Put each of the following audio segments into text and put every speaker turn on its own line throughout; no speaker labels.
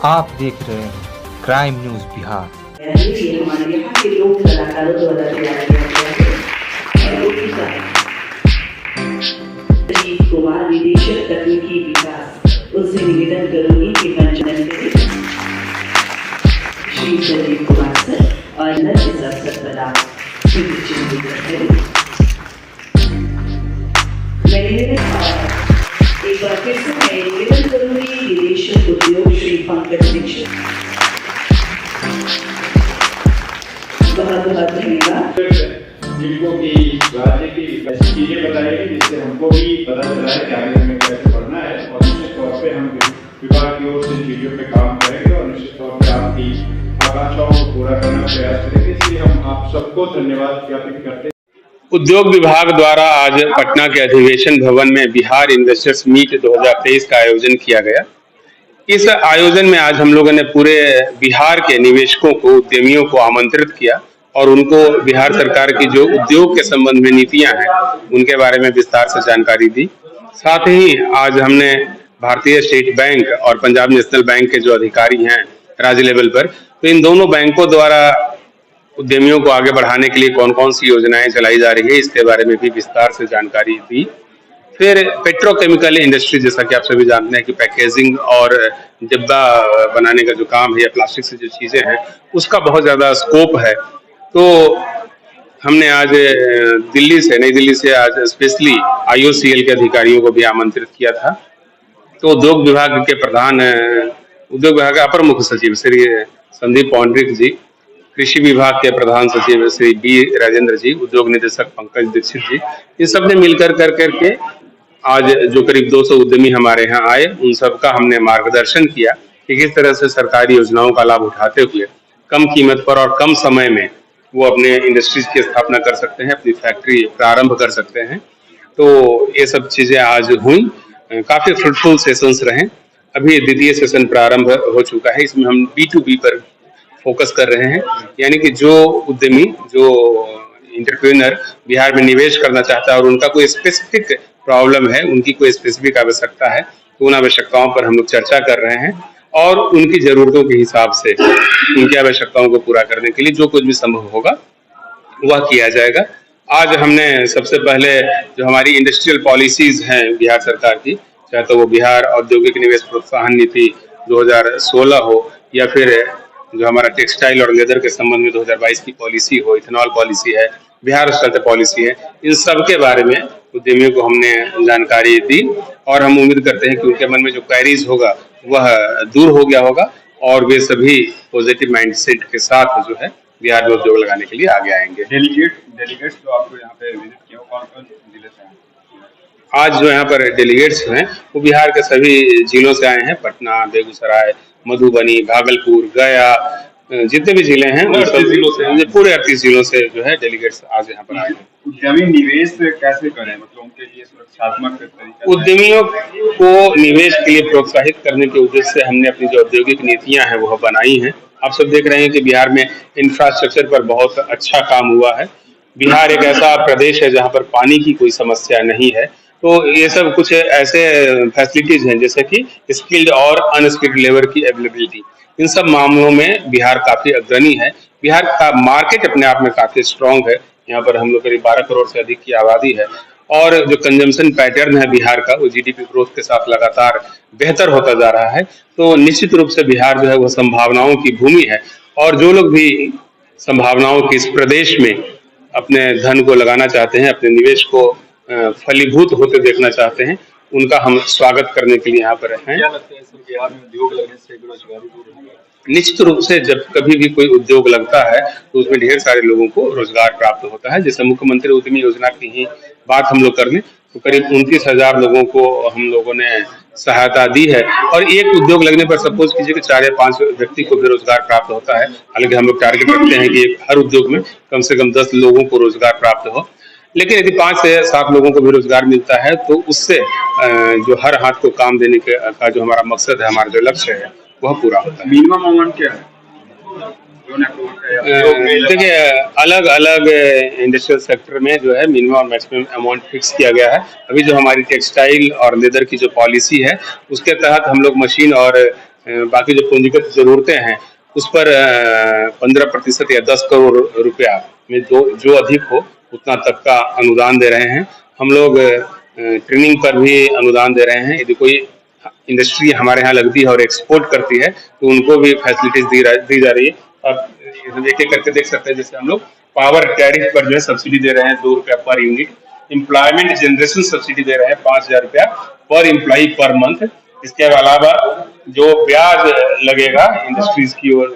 आप देख रहे हैं क्राइम न्यूज बिहार।
ये हमारे यहाँ के लोक कलाकारों द्वारा तैयार किया गया है। अजीत कुमार निदेशक तकनीकी विकास, उनसे निवेदन करूंगी कि मंचन करें श्री अजीत कुमार सर और इस अवसर पर आप चिंतित करें। मैं एक बार फिर से मैं निवेदन करूंगी निदेशक उद्योग श्री पंकज दीक्षित। बहुत धन्यवाद।
जिनको की राज्य की ऐसी चीजें बताएगी जिससे हमको भी पता चला है कि आगे हमें कैसे पढ़ना है, और निश्चित तौर पे हम विभाग की ओर से चीजों पे काम करेंगे और निश्चित तौर पे आपकी आकांक्षाओं को पूरा करने का प्रयास करेंगे। इसलिए हम आप सबको धन्यवाद ज्ञापित करते हैं।
उद्योग विभाग द्वारा आज पटना के अधिवेशन भवन में बिहार इन्वेस्टर्स मीट 2023 का आयोजन किया गया। इस आयोजन में आज हम लोगों ने पूरे बिहार के निवेशकों को, उद्यमियों को आमंत्रित किया और उनको बिहार सरकार की जो उद्योग के संबंध में नीतियां हैं उनके बारे में विस्तार से जानकारी दी। साथ ही आज हमने भारतीय स्टेट बैंक और पंजाब नेशनल बैंक के जो अधिकारी हैं राज्य लेवल पर, तो इन दोनों बैंकों द्वारा उद्यमियों को आगे बढ़ाने के लिए कौन कौन सी योजनाएं चलाई जा रही है इसके बारे में भी विस्तार से जानकारी दी। फिर पेट्रोकेमिकल इंडस्ट्री, जैसा कि आप सभी जानते हैं कि पैकेजिंग और डिब्बा बनाने का जो काम है या प्लास्टिक से जो चीजें हैं उसका बहुत ज्यादा स्कोप है। तो हमने आज नई दिल्ली से आज स्पेशली IOCL के अधिकारियों को भी आमंत्रित किया था। तो उद्योग विभाग के अपर मुख्य सचिव श्री संदीप पौंडरिक जी, कृषि विभाग के प्रधान सचिव श्री B राजेंद्र जी, उद्योग निदेशक पंकज दीक्षित जी, इन सब ने मिलकर करके आज जो करीब 200 उद्यमी हमारे यहाँ आए, उन सबका हमने मार्गदर्शन किया कि किस तरह से सरकारी योजनाओं का लाभ उठाते हुए कम कीमत पर और कम समय में वो अपने इंडस्ट्रीज की स्थापना कर सकते हैं, अपनी फैक्ट्री प्रारंभ कर सकते हैं। तो ये सब चीजें आज हुई, काफी फ्रूटफुल सेशंस रहे। अभी द्वितीय सेशन प्रारंभ हो चुका है, इसमें हम B2B पर फोकस कर रहे हैं, यानी कि जो उद्यमी, जो एंटरप्रेन्योर बिहार में निवेश करना चाहता है और उनका कोई स्पेसिफिक प्रॉब्लम है, उनकी कोई स्पेसिफिक आवश्यकता है, तो उन आवश्यकताओं पर हम लोग चर्चा कर रहे हैं और उनकी जरूरतों के हिसाब से उनकी आवश्यकताओं को पूरा करने के लिए जो कुछ भी संभव होगा वह किया जाएगा। आज हमने सबसे पहले जो हमारी इंडस्ट्रियल पॉलिसीज हैं बिहार सरकार की, चाहे तो वो बिहार औद्योगिक निवेश प्रोत्साहन नीति 2016 हो या फिर जो हमारा टेक्सटाइल और लेदर के संबंध में 2022 की पॉलिसी हो, इथेनॉल पॉलिसी है, बिहार स्तर पॉलिसी है, इन सब के बारे में उद्यमियों को हमने जानकारी दी और हम उम्मीद करते हैं कि उनके मन में जो क्वेरीज होगा वह दूर हो गया होगा और वे सभी पॉजिटिव माइंडसेट के साथ जो है बिहार में उद्योग लगाने के लिए आगे आएंगे।
डेलीगेट्स जो आपको यहाँ पे विजिट किया, कौन-कौन जिले से हैं?
आज जो यहाँ पर डेलीगेट्स हैं वो बिहार के सभी जिलों से आए हैं। पटना, बेगूसराय, मधुबनी, भागलपुर, गया, जितने भी जिले हैं उन सब जिलों से, पूरे 38 जिलों से जो है डेलीगेट्स आज यहाँ पर आए हैं।
उद्यमी निवेश कैसे करें, मतलब उनके लिए सुरक्षात्मक तरीका?
उद्यमियों को निवेश के लिए प्रोत्साहित करने के उद्देश्य से हमने अपनी जो औद्योगिक नीतियां हैं वह बनाई हैं। आप सब देख रहे हैं कि बिहार में इंफ्रास्ट्रक्चर पर बहुत अच्छा काम हुआ है। बिहार एक ऐसा प्रदेश है जहां पर पानी की कोई समस्या नहीं है। तो ये सब कुछ ऐसे फैसिलिटीज हैं जैसे कि स्किल्ड और अनस्किल्ड लेबर की अवेलेबिलिटी, इन सब मामलों में बिहार काफी अग्रणी है। बिहार का मार्केट अपने आप में काफी स्ट्रांग है। यहाँ पर हम लोग करीब 12 करोड़ से अधिक की आबादी है और जो कंजम्पशन पैटर्न है बिहार का वो GDP ग्रोथ के साथ लगातार बेहतर होता जा रहा है। तो निश्चित रूप से बिहार जो है वो संभावनाओं की भूमि है और जो लोग भी संभावनाओं के इस प्रदेश में अपने धन को लगाना चाहते हैं, अपने निवेश को फलीभूत होते देखना चाहते हैं, उनका हम स्वागत करने के लिए यहाँ पर हैं।
क्या लगता है सर, बिहार में उद्योग लगने से बेरोजगारी दूर होगी?
निश्चित रूप से जब कभी भी कोई उद्योग लगता है तो उसमें ढेर सारे लोगों को रोजगार प्राप्त होता है। जैसे मुख्यमंत्री उद्यमी योजना की ही बात हम लोग कर लें तो करीब 29,000 लोगों को हम लोगों ने सहायता दी है और एक उद्योग लगने पर सपोज कीजिए कि 4 या 5 व्यक्ति को भी रोजगार प्राप्त होता है। हालांकि हम लोग टारगेट रखते हैं कि हर उद्योग में कम से कम 10 लोगों को रोजगार प्राप्त हो, लेकिन यदि 5 से 7 लोगों को भी रोजगार मिलता है तो उससे जो हर हाथ को काम देने का जो हमारा मकसद है, हमारा जो लक्ष्य है वह पूरा होता है।
मिनिमम अमाउंट क्या है?
देखिए, अलग अलग इंडस्ट्रियल सेक्टर में जो है मिनिमम और मैक्सिमम अमाउंट फिक्स किया गया है। अभी जो हमारी टेक्सटाइल और लेदर की जो पॉलिसी है उसके तहत हम लोग मशीन और बाकी जो पूंजीगत जरूरतें हैं उस पर 15% या 10 करोड़ रुपया में जो अधिक हो उतना तक का अनुदान दे रहे हैं। हम लोग ट्रेनिंग पर भी अनुदान दे रहे हैं। यदि कोई इंडस्ट्री हमारे यहाँ लगती है और एक्सपोर्ट करती है तो उनको भी फैसिलिटीज दी जा रही है। अब एक एक करके देख सकते हैं, जैसे हम लोग पावर टैरिफ पर जो है सब्सिडी दे रहे हैं 2 रुपया per unit, employment generation subsidy दे रहे हैं 5,000 रुपया पर एम्प्लॉय पर मंथ। इसके अलावा जो ब्याज लगेगा इंडस्ट्रीज की ओर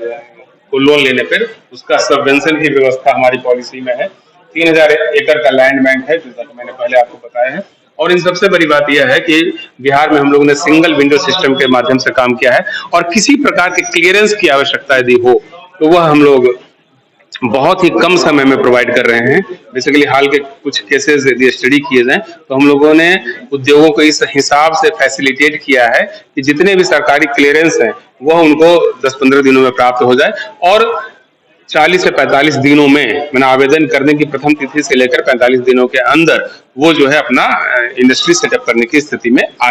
को लोन लेने पर उसका सबवेंशन की व्यवस्था हमारी पॉलिसी में है। 3,000 एकड़ का लैंड बैंक है, जैसा कि मैंने पहले आपको बताया है। और इन सबसे बड़ी बात यह है कि बिहार में हम लोगों ने सिंगल विंडो सिस्टम के माध्यम से काम किया है और किसी प्रकार के क्लियरेंस की आवश्यकता यदि हो तो वह हम लोग बहुत ही कम समय में प्रोवाइड कर रहे हैं। बेसिकली हाल के कुछ केसेस यदि स्टडी किए जाएं तो हम लोगों ने उद्योगों को इस हिसाब से फैसिलिटेट किया है कि जितने भी सरकारी क्लियरेंस हैं वह उनको 10-15 दिनों में प्राप्त हो जाए और 40 से 45 दिनों में मैंने आवेदन करने की प्रथम तिथि से लेकर 45 दिनों के अंदर वो जो है अपना इंडस्ट्री सेटअप करने की स्थिति में आ